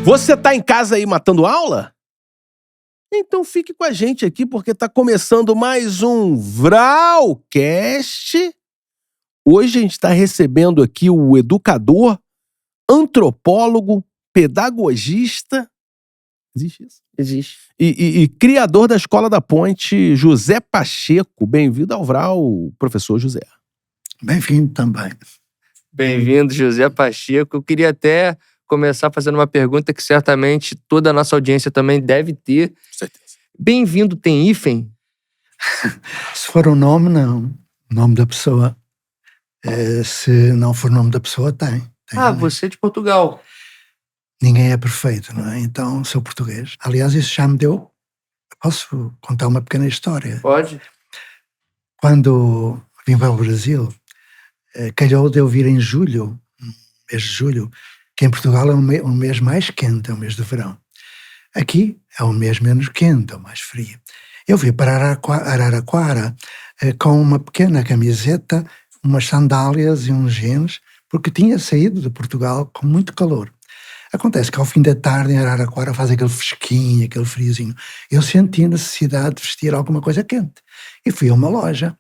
Você tá em casa aí matando aula? Então fique com a gente aqui porque tá começando mais um Vralcast. Hoje a gente tá recebendo aqui o educador, antropólogo, pedagogista, existe isso? Existe. E criador da Escola da Ponte, José Pacheco. Bem-vindo ao Vral, professor José. Bem-vindo também. Bem-vindo, José Pacheco. Eu queria até começar fazendo uma pergunta que certamente toda a nossa audiência também deve ter. Com certeza. Bem-vindo tem hífen? Se for o nome, não. O nome da pessoa. Se não for o nome da pessoa, tem. Você é de Portugal. Ninguém é perfeito, não é? Então, sou português. Aliás, isso já me deu... Posso contar uma pequena história? Pode. Quando vim para o Brasil, calhou de eu vir em julho, mês de julho, que em Portugal é um mês mais quente, é o mês de verão. Aqui é um mês menos quente, ou mais frio. Eu vim para Araraquara com uma pequena camiseta, umas sandálias e uns jeans, porque tinha saído de Portugal com muito calor. Acontece que ao fim da tarde em Araraquara faz aquele fresquinho, aquele friozinho. Eu senti a necessidade de vestir alguma coisa quente. E fui a uma loja.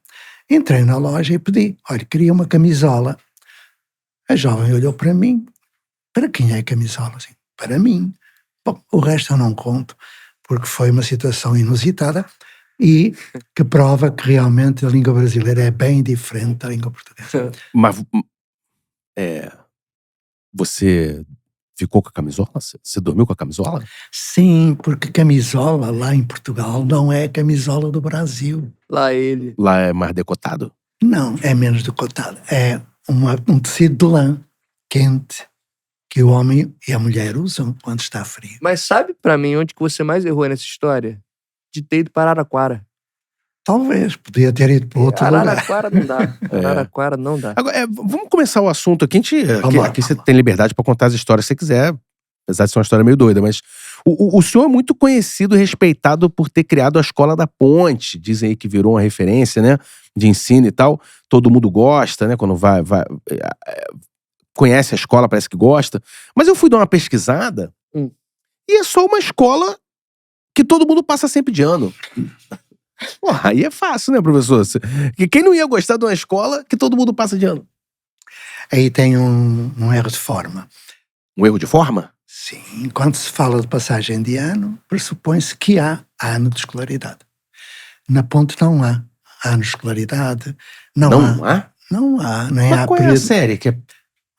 Entrei na loja e pedi, olha, queria uma camisola. A jovem olhou para mim. Para quem é a camisola? Assim, para mim. Bom, o resto eu não conto, porque foi uma situação inusitada e que prova que realmente a língua brasileira é bem diferente da língua portuguesa. Mas você ficou com a camisola? Você dormiu com a camisola? Sim, porque camisola lá em Portugal não é a camisola do Brasil. Lá ele. Lá é mais decotado? Não, é menos decotado. É um tecido de lã quente que o homem e a mulher usam quando está frio. Mas sabe pra mim onde que você mais errou nessa história? De ter ido para Araraquara. Talvez, podia ter ido para outro lugar. Araraquara não dá. Araraquara não dá. Agora, vamos começar o assunto aqui. Aqui você Vamos. tem liberdade para contar as histórias que você quiser, apesar de ser uma história meio doida, mas o senhor é muito conhecido e respeitado por ter criado a Escola da Ponte. Dizem aí que virou uma referência, né, de ensino e tal. Todo mundo gosta, né, quando vai conhece a escola, parece que gosta. Mas eu fui dar uma pesquisada e é só uma escola que todo mundo passa sempre de ano. Porra, aí é fácil, né, professor? Quem não ia gostar de uma escola que todo mundo passa de ano? Aí tem um erro de forma. Um erro de forma? Sim, quando se fala de passagem de ano, pressupõe-se que há ano de escolaridade. Na Ponte não há ano de escolaridade. Não há? Não há, nem Mas há qual é a série que é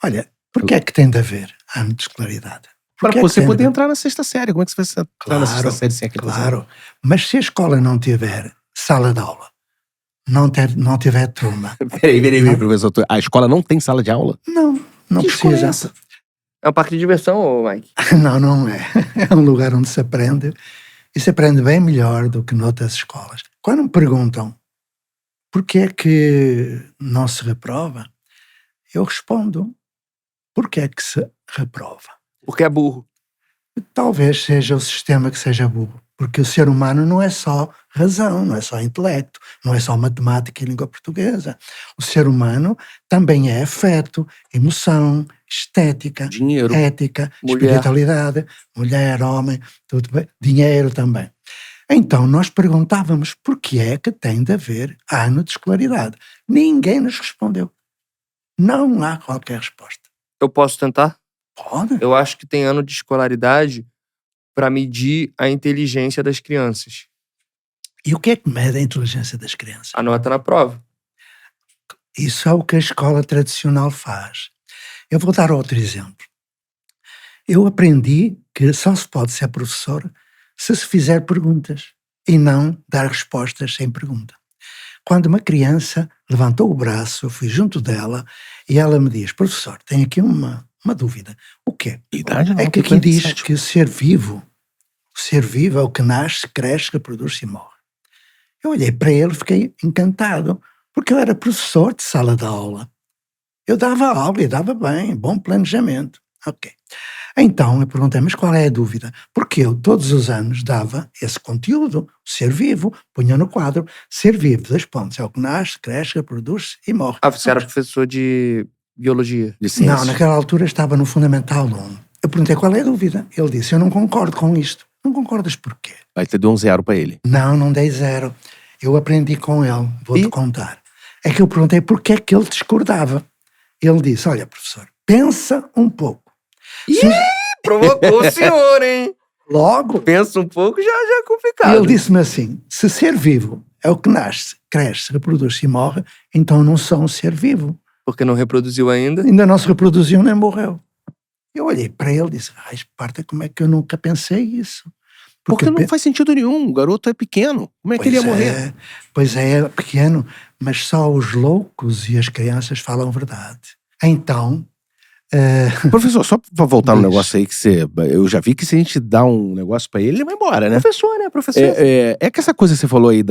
Olha, porquê é que tem de haver ano de escolaridade? para você poder entrar na sexta série? Como é que você vai entrar na sexta série sem aquele Claro, mas se a escola não tiver sala de aula, não tiver turma... Peraí, professor. A escola não tem sala de aula? Não Que escola é precisa. essa? É um parque de diversão, ô Mike? Não é. É um lugar onde se aprende, e se aprende bem melhor do que noutras escolas. Quando me perguntam porquê é que não se reprova, eu respondo, porquê é que se reprova? Porque é burro. Talvez seja o sistema que seja burro, porque o ser humano não é só razão, não é só intelecto, não é só matemática e língua portuguesa. O ser humano também é afeto, emoção, estética, Dinheiro, ética, mulher, espiritualidade, mulher, homem, tudo bem, dinheiro também. Então nós perguntávamos porquê é que tem de haver ano de escolaridade. Ninguém nos respondeu. Não há qualquer resposta. Eu posso tentar? Pode? Eu acho que tem ano de escolaridade para medir a inteligência das crianças. E o que é que mede a inteligência das crianças? A nota na prova. Isso é o que a escola tradicional faz. Eu vou dar outro exemplo. Eu aprendi que só se pode ser professor se fizer perguntas e não dar respostas sem pergunta. Quando uma criança levantou o braço, eu fui junto dela e ela me diz, professor, tenho aqui uma dúvida. O quê? É que aqui diz que o ser vivo é o que nasce, cresce, reproduz-se e morre. Eu olhei para ele e fiquei encantado, porque eu era professor de sala de aula. Eu dava aula e dava bem, bom planejamento. Ok. Então eu perguntei, mas qual é a dúvida? Porque eu todos os anos dava esse conteúdo, ser vivo, punha no quadro, ser vivo, 2 pontos, é o que nasce, cresce, reproduz e morre. Ah, você era professor de biologia? De ciência? Não, naquela altura estava no Fundamental 1. Eu perguntei qual é a dúvida. Ele disse, eu não concordo com isto. Não concordas porquê? Aí você deu um 0 pra ele. Não dei 0. Eu aprendi com ele, vou-te contar. É que eu perguntei porquê é que ele discordava. Ele disse, olha, professor, pensa um pouco. Provocou o senhor, hein? Logo, Pensa um pouco, já é complicado. ele disse-me assim, se ser vivo é o que nasce, cresce, reproduz-se e morre, então não sou um ser vivo. Porque não reproduziu ainda. Ainda não se reproduziu nem morreu. Eu olhei para ele e disse, Esparta, como é que eu nunca pensei isso? Porque não faz sentido nenhum, o garoto é pequeno. Como é que ele ia morrer? Pois é pequeno, mas só os loucos e as crianças falam verdade. Então... Professor, só pra voltar no negócio aí que eu já vi que se a gente dá um negócio pra ele vai embora, né? Professor, né? Professor. É que essa coisa que você falou aí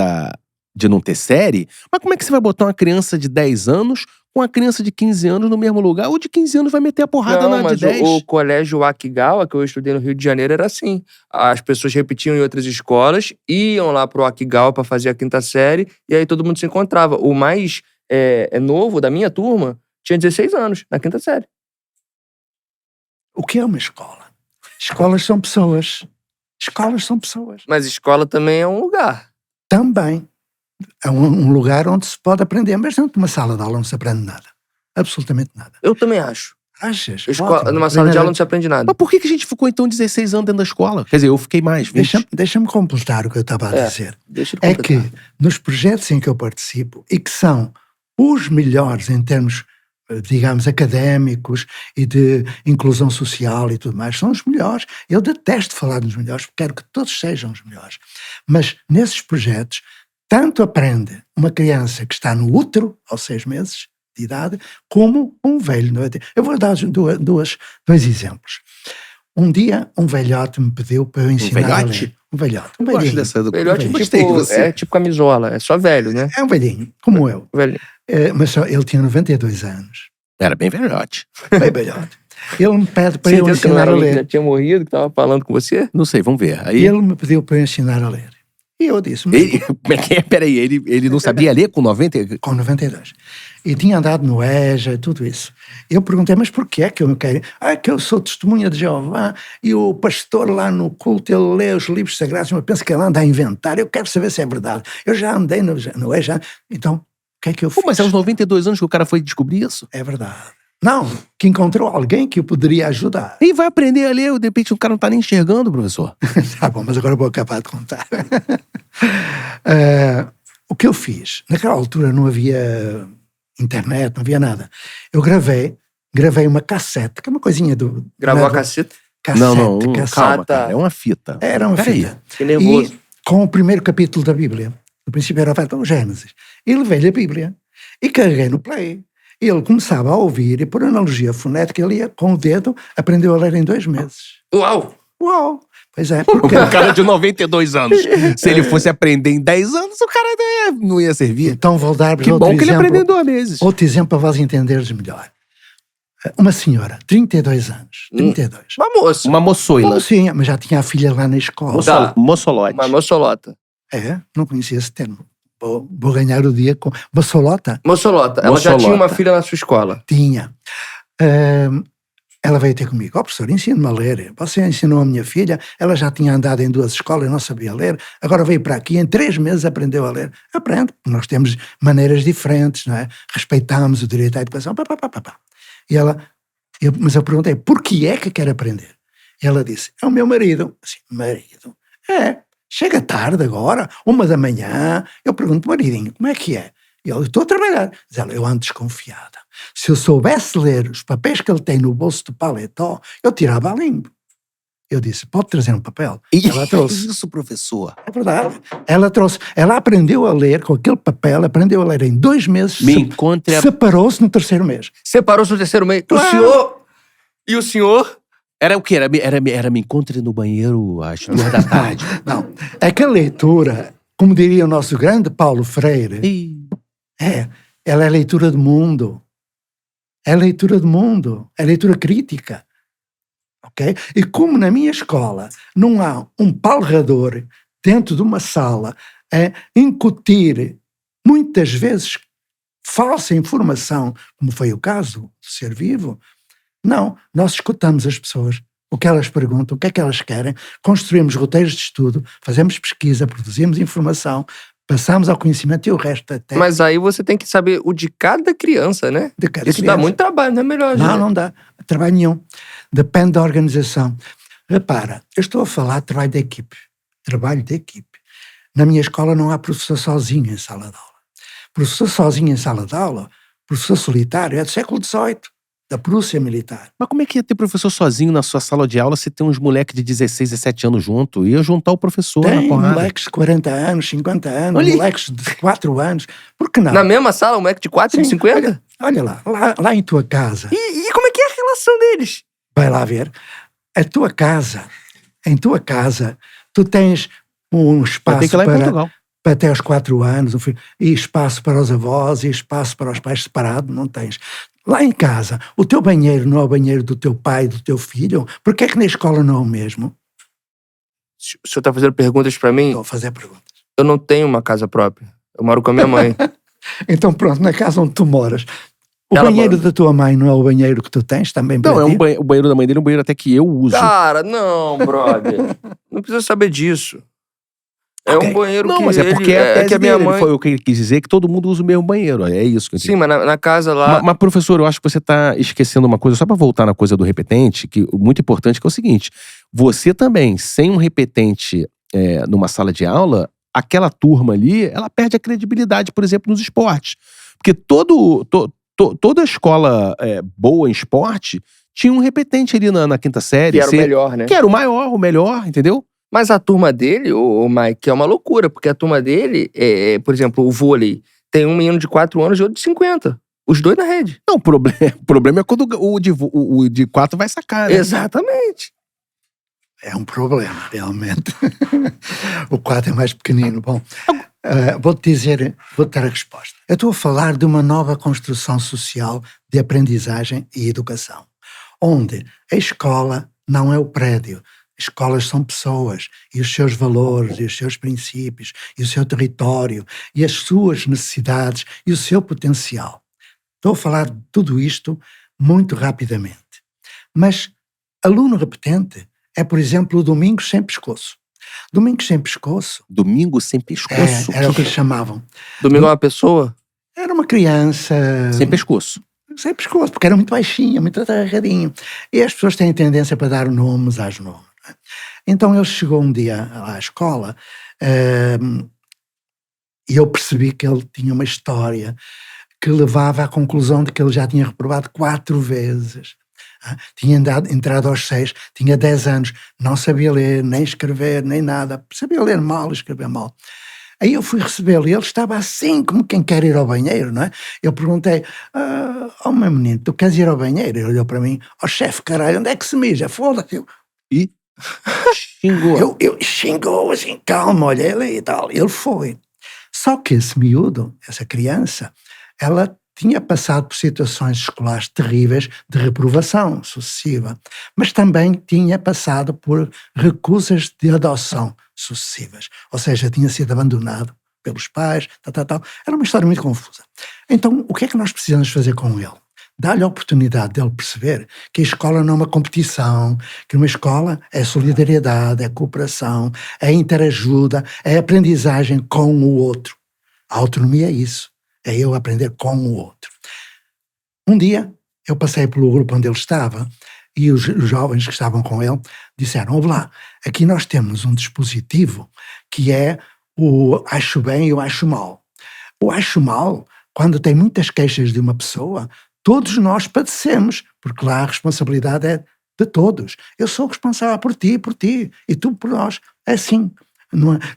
de não ter série, mas como é que você vai botar uma criança de 10 anos com uma criança de 15 anos no mesmo lugar? Ou de 15 anos vai meter a porrada na de 10? O colégio Akigawa, que eu estudei no Rio de Janeiro, era assim. As pessoas repetiam em outras escolas, iam lá pro Akigawa pra fazer a 5ª série, e aí todo mundo se encontrava. O mais novo da minha turma tinha 16 anos, na 5ª série. O que é uma escola? Escolas são pessoas. Escolas são pessoas. Mas escola também é um lugar. Também. É um lugar onde se pode aprender. Mas dentro de uma sala de aula não se aprende nada. Absolutamente nada. Eu também acho. Achas? Numa sala de aula não se aprende nada. Mas por que a gente ficou então 16 anos dentro da escola? Quer dizer, eu fiquei mais, 20. Deixa-me completar o que eu estava a dizer. Deixa É que nos projetos em que eu participo, e que são os melhores em termos, digamos, académicos e de inclusão social e tudo mais, são os melhores. Eu detesto falar dos melhores, porque quero que todos sejam os melhores. Mas nesses projetos, tanto aprende uma criança que está no útero, aos 6 meses de idade, como um velho. Eu vou dar dois exemplos. Um dia, um velhote me pediu para eu ensinar a ler. Um velhote? Um velhinho. Gosto dessa velhote é tipo camisola, é só velho, né? É um velhinho, como eu. Velho. Mas só, ele tinha 92 anos. Era bem velhote. Bem velhote. Ele me pede para eu ensinar a ler. Já tinha morrido, que estava falando com você? Não sei, vamos ver. Aí... Ele me pediu para eu ensinar a ler. E eu disse... Como é que é? Peraí, ele não sabia ler com 90? Com 92. E tinha andado no EJA, tudo isso. Eu perguntei, mas porquê é que eu me quero... que eu sou testemunha de Jeová e o pastor lá no culto, ele lê os livros sagrados, mas eu penso que ele anda a inventar. Eu quero saber se é verdade. Eu já andei no EJA. Então, o que é que eu fiz? Mas é aos 92 anos que o cara foi descobrir isso? É verdade. Não, que encontrou alguém que o poderia ajudar. E vai aprender a ler, de repente o cara não tá nem enxergando, professor. Tá bom, mas agora eu vou acabar de contar. O que eu fiz? Naquela altura não havia internet, não havia nada. Eu gravei uma cassete, que é uma coisinha do... Gravou a cassete? Não, cassete. calma, cara, é uma fita. Era uma fita. Que nervoso. E com o primeiro capítulo da Bíblia. No princípio era o Gênesis. E levei-lhe a Bíblia. E carreguei no play. Ele começava a ouvir e, por analogia fonética, ele ia com o dedo, aprendeu a ler em 2 meses. Uau! Pois é, porque... Um cara de 92 anos. Se ele fosse aprender em 10 anos, o cara não ia servir. Então vou dar-vos Que outro bom que ele exemplo, aprendeu em 2 meses. outro exemplo para vós entenderes melhor. Uma senhora, 32 anos. 32. Uma moça. Uma moçoila. Sim, mas já tinha a filha lá na escola. Moçolote. Uma moçolota. Não conhecia esse termo. Vou ganhar o dia com... Moçolota? Moçolota. Ela já tinha uma filha na sua escola? Tinha. Ela veio ter comigo. Professor, ensina-me a ler. Você ensinou a minha filha, ela já tinha andado em 2 escolas e não sabia ler, agora veio para aqui, em 3 meses aprendeu a ler. Aprende, nós temos maneiras diferentes, não é? Respeitamos o direito à educação. E ela... Mas eu perguntei, por que é que quer aprender? E ela disse, é o meu marido. Assim, marido? Chega tarde agora, 1 da manhã. Eu pergunto, maridinho, como é que é? E ele, estou a trabalhar. Diz ela, eu ando desconfiada. Se eu soubesse ler os papéis que ele tem no bolso do paletó, eu tirava a limpo. Eu disse, pode trazer um papel? Ela trouxe. Isso, professor. É verdade. Ela trouxe. Ela aprendeu a ler com aquele papel, aprendeu a ler em 2 meses. Separou-se no 3º mês. Separou-se no 3º mês. Claro. O senhor... E o senhor... Era o quê? Era me encontre no banheiro às 2 da tarde. Não. É que a leitura, como diria o nosso grande Paulo Freire, ela é leitura do mundo. É leitura do mundo. É leitura crítica. Ok? E como na minha escola não há um palrador dentro de uma sala a incutir, muitas vezes, falsa informação, como foi o caso do Ser Vivo, não, nós escutamos as pessoas. o que elas perguntam, o que é que elas querem, construímos roteiros de estudo, fazemos pesquisa, produzimos informação, passamos ao conhecimento e o resto até... Mas aí você tem que saber o de cada criança, né? De cada Isso criança. dá muito trabalho, não é melhor? Não dá. Trabalho nenhum. Depende da organização. Repara, eu estou a falar de trabalho de equipe. Trabalho de equipe. Na minha escola não há professor sozinho em sala de aula. Professor sozinho em sala de aula, professor solitário, é do século XVIII, da Prússia militar. Mas como é que ia ter professor sozinho na sua sala de aula se tem uns moleques de 16, 17 anos junto? Ia juntar o professor na Tem porrada. moleques de 40 anos, 50 anos, Olha aí. moleques de 4 anos. Por que não? Na mesma sala, um moleque de 4 e Sim, 50? Olha lá em tua casa, E como é que é a relação deles? vai lá ver, em tua casa, tu tens um Vai espaço ter que ir lá em Portugal. para até aos 4 anos, e espaço para os avós, e espaço para os pais separado, não tens. Lá em casa, o teu banheiro não é o banheiro do teu pai, do teu filho? Porquê é que na escola não é o mesmo? O senhor tá fazendo perguntas pra mim? Estou a fazer perguntas. Eu não tenho uma casa própria. Eu moro com a minha mãe. Então pronto, na casa onde tu moras, o Ela banheiro mora. da tua mãe não é o banheiro que tu tens também para Não, ti? o banheiro da mãe dele é um banheiro até que eu uso. Cara, não, brother. Não precisa saber disso. É Ok. um banheiro Não, que mas é porque ele, é a tese que a minha dele. mãe... Foi o que ele quis dizer, que todo mundo usa o mesmo banheiro. É isso que eu entendi. Sim, mas na casa lá... Mas, professor, eu acho que você tá esquecendo uma coisa, só pra voltar na coisa do repetente, que muito importante, que é o seguinte: você também, sem um repetente numa sala de aula, aquela turma ali, ela perde a credibilidade, por exemplo, nos esportes. Porque toda escola boa em esporte tinha um repetente ali na quinta série. Que era o melhor, né? Que era o maior, o melhor, entendeu? Mas a turma dele, o Mike, é uma loucura. Porque a turma dele, por exemplo, o vôlei, tem um menino de 4 anos e outro de 50. Os dois na rede. Não, o problema é quando o de 4 vai sacar, né? Exatamente. É um problema, realmente. O 4 é mais pequenino. Bom, vou-te dar a resposta. Eu estou a falar de uma nova construção social de aprendizagem e educação, onde a escola não é o prédio. Escolas são pessoas, e os seus valores, e os seus princípios, e o seu território, e as suas necessidades, e o seu potencial. Estou a falar de tudo isto muito rapidamente. Mas aluno repetente é, por exemplo, o Domingos sem pescoço. Domingos sem pescoço Domingo sem pescoço. era o que eles chamavam. Domingo é uma pessoa? Era uma criança Sem pescoço. sem pescoço, porque era muito baixinho, muito agarradinho. E as pessoas têm tendência para dar nomes às nomes. Então ele chegou um dia à escola e eu percebi que ele tinha uma história que levava à conclusão de que ele já tinha reprovado 4 vezes. Tinha entrado aos 6, tinha 10 anos, não sabia ler, nem escrever, nem nada. Sabia ler mal, escrever mal. Aí eu fui recebê-lo e ele estava assim, como quem quer ir ao banheiro, não é? Eu perguntei, meu menino, tu queres ir ao banheiro? Ele olhou para mim, chefe, caralho, onde é que se mija? Foda-se. E xingou. Eu xingou assim, calma, olha ele e tal. Ele foi. Só que esse miúdo, essa criança, ela tinha passado por situações escolares terríveis de reprovação sucessiva, mas também tinha passado por recusas de adoção sucessivas. Ou seja, tinha sido abandonado pelos pais, tal. Era uma história muito confusa. Então, o que é que nós precisamos fazer com ele? Dar-lhe a oportunidade dele perceber que a escola não é uma competição, que uma escola é solidariedade, é cooperação, é interajuda, é aprendizagem com o outro. A autonomia é isso, é eu aprender com o outro. Um dia, eu passei pelo grupo onde ele estava e os jovens que estavam com ele disseram, ouve lá, aqui nós temos um dispositivo que é o acho bem e o acho mal. O acho mal, quando tem muitas queixas de uma pessoa, todos nós padecemos, porque lá a responsabilidade é de todos. Eu sou responsável por ti, e tu por nós. É assim.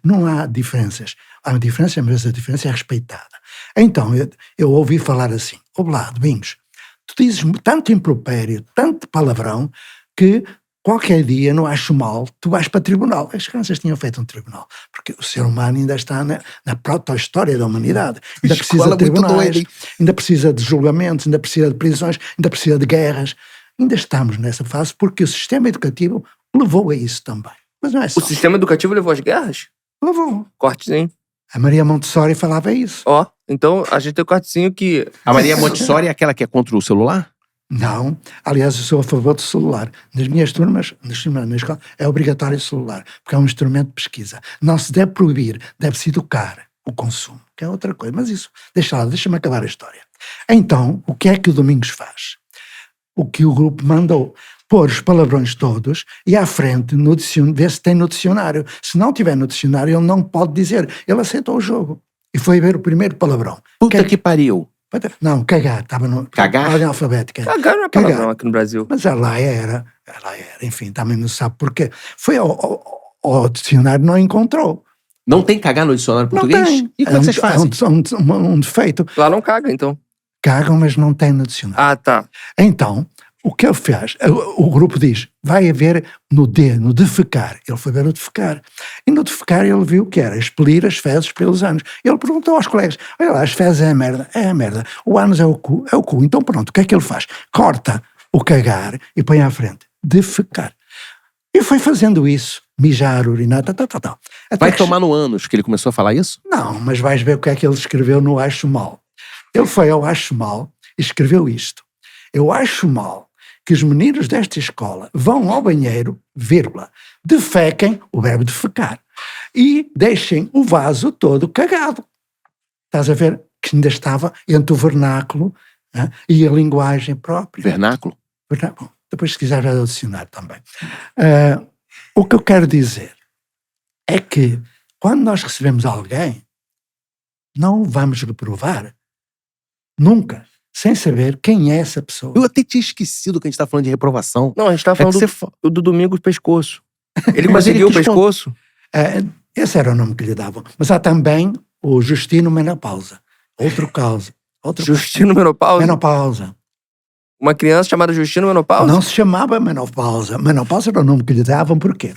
Não há diferenças. Há uma diferença, mas a diferença é respeitada. Então, eu ouvi falar assim, lá, Domingos, tu dizes tanto impropério, tanto palavrão, que qualquer dia, não acho mal, tu vais para tribunal. As crianças tinham feito um tribunal, porque o ser humano ainda está na proto-história da humanidade. Ainda precisa de tribunais, ainda precisa de julgamentos, ainda precisa de prisões, ainda precisa de guerras. Ainda estamos nessa fase porque o sistema educativo levou a isso também. Mas não é só. O sistema educativo levou às guerras? Levou. Cortezinho. A Maria Montessori falava isso. Então a gente tem o cortezinho que... A Maria Montessori é aquela que é contra o celular? Não. Aliás, eu sou a favor do celular. Nas minhas turmas, na escola, é obrigatório o celular, porque é um instrumento de pesquisa. Não se deve proibir, deve-se educar o consumo, que é outra coisa. Mas isso, deixa-me acabar a história. Então, o que é que o Domingos faz? O que o grupo mandou. Pôr os palavrões todos e à frente ver se tem no dicionário. Se não tiver no dicionário, ele não pode dizer. Ele aceitou o jogo. E foi ver o primeiro palavrão. Puta que pariu. Não, cagar. Estava no... Cagar? Ordem alfabética. Cagar não é palavrão aqui no Brasil. Mas ela era. Enfim, também não sabe porquê. Foi ao dicionário, não encontrou. Não tem cagar no dicionário português? Não tem. E como é que vocês fazem? É um defeito. Lá não caga, então. Cagam, mas não tem no dicionário. Ah, tá. Então, o que ele fez? O grupo diz, vai haver no defecar. Ele foi ver o defecar. E no defecar ele viu que era expelir as fezes pelos anos. Ele perguntou aos colegas, olha lá, as fezes é a merda. É a merda. O ânus é o cu. É o cu. Então pronto, o que é que ele faz? Corta o cagar e põe à frente. Defecar. E foi fazendo isso. Mijar, urinar, tal. Vai tomar no ânus que ele começou a falar isso? Não, mas vais ver o que é que ele escreveu no Acho Mal. Ele foi ao Acho Mal e escreveu isto. Eu acho mal que os meninos desta escola vão ao banheiro, defequem, o verbo defecar, e deixem o vaso todo cagado. Estás a ver que ainda estava entre o vernáculo e a linguagem própria. Vernáculo? Bom, depois se quiser já vou adicionar também. O que eu quero dizer é que quando nós recebemos alguém, não o vamos reprovar nunca, sem saber quem é essa pessoa. Eu até tinha esquecido que a gente tá falando de reprovação. Não, a gente tava falando do Domingo Pescoço. Ele Mas conseguiu ele o pescoço? Esse era o nome que lhe davam. Mas há também o Justino Menopausa. Outro caso. Justino Menopausa? Menopausa. Uma criança chamada Justino Menopausa? Não se chamava Menopausa. Menopausa era o nome que lhe davam, por quê?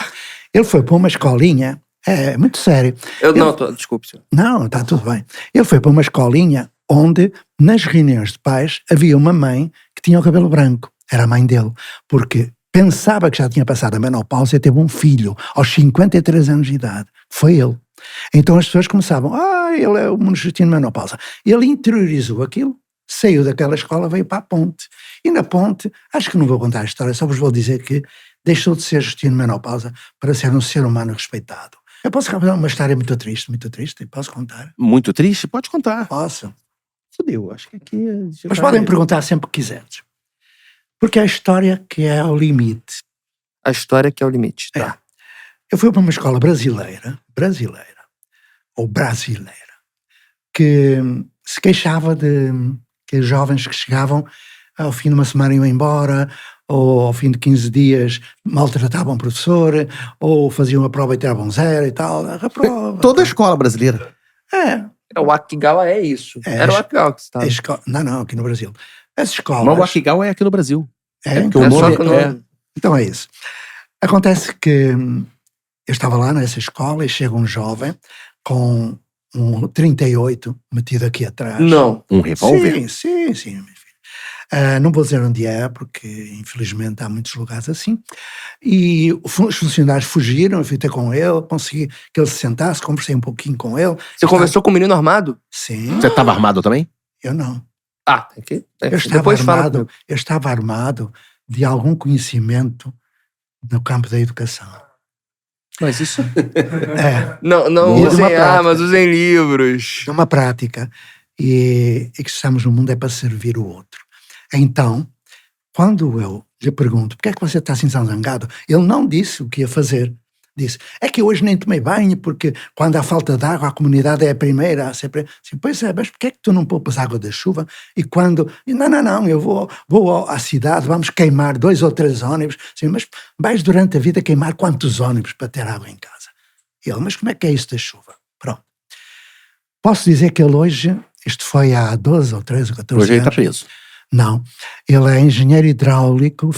Ele foi para uma escolinha, muito sério. Desculpe, senhor. Não, está tudo bem. Ele foi para uma escolinha onde, nas reuniões de pais, havia uma mãe que tinha o cabelo branco. Era a mãe dele. Porque pensava que já tinha passado a menopausa e teve um filho aos 53 anos de idade. Foi ele. Então as pessoas começavam, ele é o Justino Menopausa. Ele interiorizou aquilo, saiu daquela escola, veio para a Ponte. E na Ponte, acho que não vou contar a história, só vos vou dizer que deixou de ser Justino Menopausa para ser um ser humano respeitado. Eu posso contar uma história muito triste, posso contar? Muito triste? Pode contar. Posso. Fudeu, acho que aqui... Mas podem perguntar sempre que quiserem. Porque é a história que é ao limite. A história que é o limite, tá? Eu fui para uma escola brasileira, que se queixava de que os jovens que chegavam ao fim de uma semana iam embora, ou ao fim de 15 dias maltratavam o professor, ou faziam a prova e tiravam 0 e tal. Toda a escola brasileira. O Akigawa é isso. Era o Akigawa que você estava. Não, aqui no Brasil. As escolas... Mas o Akigawa é aqui no Brasil. Porque o nome Então é isso. Acontece que eu estava lá nessa escola e chega um jovem com um 38 metido aqui atrás. Não. Um revólver? Sim, meu filho. Não vou dizer onde é, porque infelizmente há muitos lugares assim. E os funcionários fugiram, eu fui ter com ele, consegui que ele se sentasse, conversei um pouquinho com ele. Você conversou com o menino armado? Sim. Você estava armado também? Eu não. Tem que... Eu estava armado de algum conhecimento no campo da educação. Mas isso... Não usem armas, usem livros. É uma prática. E que estamos no mundo é para servir o outro. Então, quando eu lhe pergunto, por que é que você está assim zangado? Ele não disse o que ia fazer. Disse, é que hoje nem tomei banho, porque quando há falta de água, a comunidade é a primeira a ser... Pois é, mas por que é que tu não poupas água da chuva? E quando... Não, eu vou à cidade, vamos queimar 2 ou 3 ônibus. Mas vais durante a vida queimar quantos ônibus para ter água em casa? E ele, mas como é que é isso da chuva? Pronto. Posso dizer que ele hoje, isto foi há 12 ou 13 ou 14 anos. Hoje ele está preso. Não, ele é engenheiro hidráulico,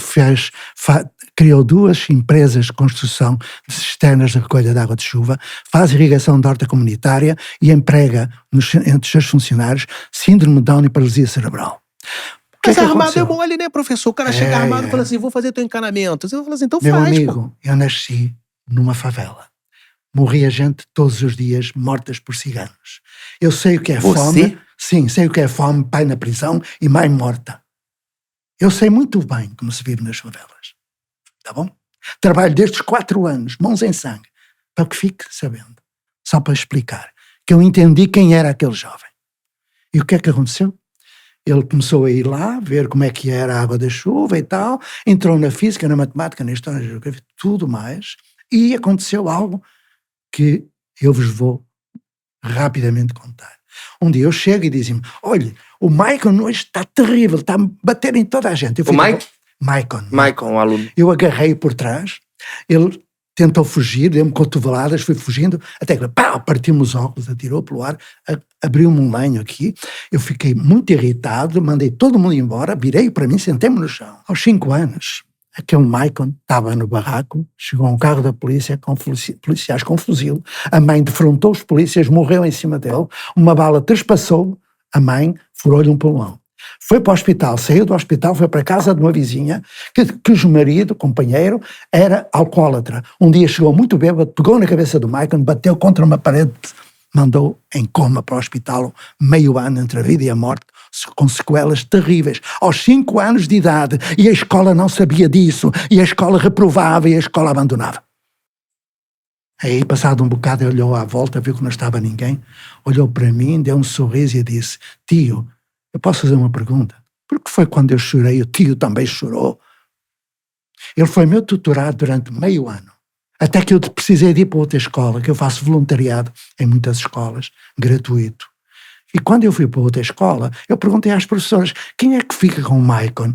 criou 2 empresas de construção de cisternas de recolha de água de chuva, faz irrigação de horta comunitária e emprega entre os seus funcionários síndrome de Down e paralisia cerebral. Mas armado é mole, né, professor? O cara chega armado e fala assim, vou fazer teu encanamento. Você fala assim, então Meu faz, amigo, eu nasci numa favela. Morria gente todos os dias mortas por ciganos. Eu sei o que é fome. Você? Sim, sei o que é fome, pai na prisão e mãe morta. Eu sei muito bem como se vive nas favelas. Tá bom? Trabalho desde os 4 anos, mãos em sangue, para que fique sabendo. Só para explicar que eu entendi quem era aquele jovem. E o que é que aconteceu? Ele começou a ir lá, ver como é que era a água da chuva e tal, entrou na física, na matemática, na história, na geografia, tudo mais, e aconteceu algo que eu vos vou rapidamente contar. Um dia eu chego e dizem-me, olha, o Maicon hoje está terrível, está a bater em toda a gente. O Mike? Maicon, o aluno. Eu agarrei-o por trás, ele tentou fugir, deu-me cotoveladas, fui fugindo, até que partiu-me os óculos, atirou pelo ar, abriu-me um lenho aqui, eu fiquei muito irritado, mandei todo mundo embora, virei para mim, sentei-me no chão. Aos 5 anos, aquele Maicon estava no barraco, chegou um carro da polícia com policiais com fuzil, a mãe defrontou os polícias, morreu em cima dele, uma bala trespassou, a mãe furou-lhe um pulmão. Foi para o hospital, saiu do hospital, foi para a casa de uma vizinha, cujo marido, companheiro, era alcoólatra. Um dia chegou muito bêbado, pegou na cabeça do Maicon, bateu contra uma parede, mandou em coma para o hospital, meio ano entre a vida e a morte, com sequelas terríveis, aos 5 anos de idade, e a escola não sabia disso, e a escola reprovava, e a escola abandonava. Aí, passado um bocado, ele olhou à volta, viu que não estava ninguém, olhou para mim, deu um sorriso e disse, tio, eu posso fazer uma pergunta? Porque foi quando eu chorei, o tio também chorou. Ele foi meu tutorado durante meio ano, até que eu precisei de ir para outra escola, que eu faço voluntariado em muitas escolas, gratuito. E quando eu fui para outra escola, eu perguntei às professoras, quem é que fica com o Maicon?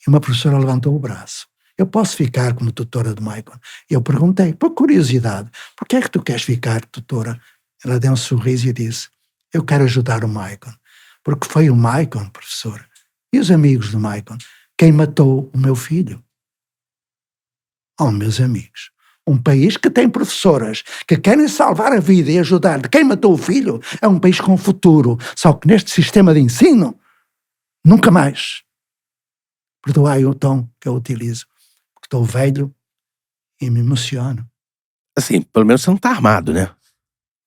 E uma professora levantou o braço. Eu posso ficar como tutora do Maicon? Eu perguntei, por curiosidade, por que é que tu queres ficar tutora? Ela deu um sorriso e disse, eu quero ajudar o Maicon. Porque foi o Maicon, professor, e os amigos do Maicon, quem matou o meu filho. Oh, meus amigos, um país que tem professoras que querem salvar a vida e ajudar de quem matou o filho é um país com futuro. Só que neste sistema de ensino, nunca mais. Perdoai o tom que eu utilizo, porque estou velho e me emociono. Assim, pelo menos você não está armado, né?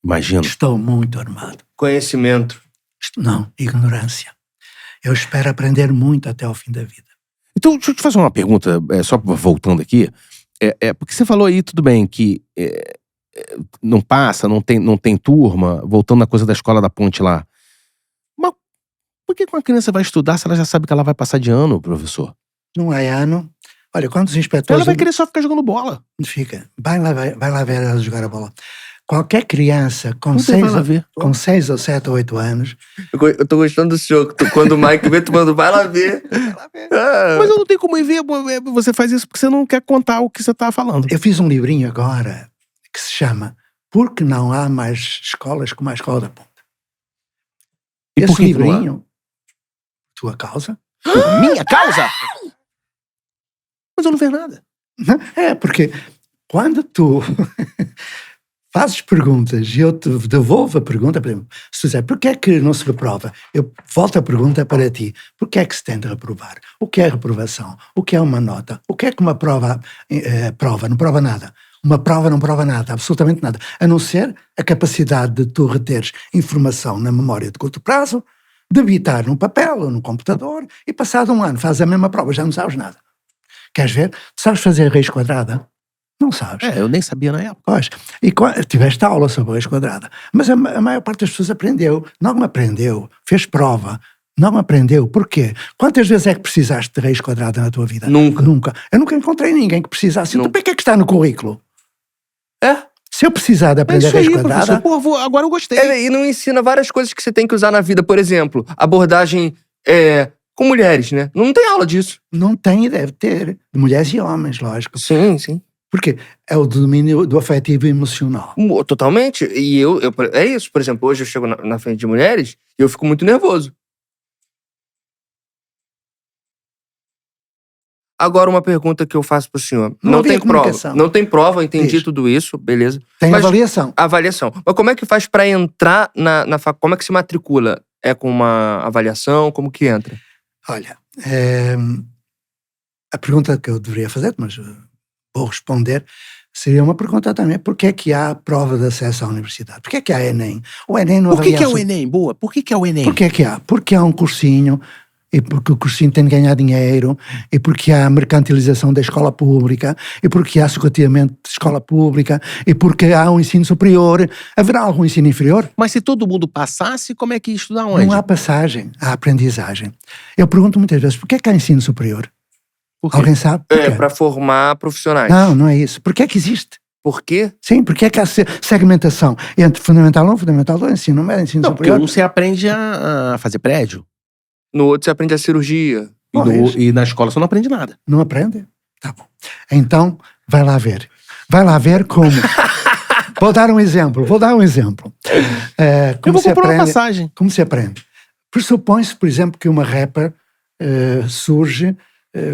Imagino. Estou muito armado. Conhecimento. Não, ignorância. Eu espero aprender muito até o fim da vida. Então, deixa eu te fazer uma pergunta, só voltando aqui. Porque você falou aí, tudo bem, que não passa, não tem turma, voltando na coisa da escola da ponte lá. Mas por que uma criança vai estudar se ela já sabe que ela vai passar de ano, professor? Não é ano. Olha, quando os inspetores... Ela vai querer só ficar jogando bola. Fica. Vai lá ver ela jogar a bola. Qualquer criança com 6 ou 7 ou 8 anos... Eu tô gostando do senhor, quando o Mike vê, tu manda, vai lá ver. Vai lá ver. Mas eu não tenho como ir ver, você faz isso porque você não quer contar o que você tá falando. Eu fiz um livrinho agora que se chama Por que não há mais escolas como a Escola da Ponta? E esse por que livrinho, tua causa? Minha causa? Mas eu não vejo nada. É, porque quando tu fazes perguntas e eu te devolvo a pergunta, por exemplo, se tu disser, porquê é que não se reprova? Eu volto a pergunta para ti, porquê é que se tenta reprovar? O que é reprovação? O que é uma nota? O que é que uma prova prova? Não prova nada. Uma prova não prova nada, absolutamente nada, a não ser a capacidade de tu reteres informação na memória de curto prazo, debitar num papel ou num computador e passado um ano fazes a mesma prova, já não sabes nada. Queres ver? Tu sabes fazer raiz quadrada? Não sabes. Eu nem sabia na época. Pois. E tiveste aula sobre raiz quadrada. Mas a maior parte das pessoas aprendeu. Não aprendeu. Fez prova. Não aprendeu. Porquê? Quantas vezes é que precisaste de raiz quadrada na tua vida? Nunca. Eu nunca encontrei ninguém que precisasse. Então por que é que está no currículo? É? Se eu precisar de aprender raiz quadrada... Pô, agora eu gostei. E não ensina várias coisas que você tem que usar na vida. Por exemplo, abordagem com mulheres, né? Não tem aula disso. Não tem e deve ter. De mulheres e homens, lógico. Sim, sim. Porque é o domínio do afetivo e emocional. Totalmente. E eu é isso. Por exemplo, hoje eu chego na frente de mulheres e eu fico muito nervoso. Agora, uma pergunta que eu faço pro senhor. Não tem prova. Não tem prova, entendi isso. Tudo isso, beleza. Tem avaliação. Avaliação. Mas como é que faz pra entrar na faculdade? Como é que se matricula? É com uma avaliação? Como que entra? Olha, a pergunta que eu deveria fazer, mas vou responder, seria uma pergunta também. Por que é que há prova de acesso à universidade? Por que é que há Enem? O Enem não avalia... Por que é o Enem? Boa. Por que é o Enem? Por que é que há? Porque há um cursinho e porque o cursinho tem de ganhar dinheiro, e porque há mercantilização da escola pública, e porque há sucateamento de escola pública, e porque há um ensino superior. Haverá algum ensino inferior? Mas se todo mundo passasse, como é que ia estudar onde? Não há passagem, há aprendizagem. Eu pergunto muitas vezes, por que é que há ensino superior? Por quê? Alguém sabe? Por quê? Pra formar profissionais. Não é isso. Por que é que existe? Por quê? Sim, porque é que há segmentação entre Fundamental 1, Fundamental 2, ensino médio, ensino Não, porque superior? um você aprende a fazer prédio. No outro você aprende a cirurgia. E na escola você não aprende nada. Não aprende? Tá bom. Então, vai lá ver. Vai lá ver como. Vou dar um exemplo. Eu vou comprar uma passagem. Como se aprende? Pressupõe-se, por exemplo, que uma rapper surge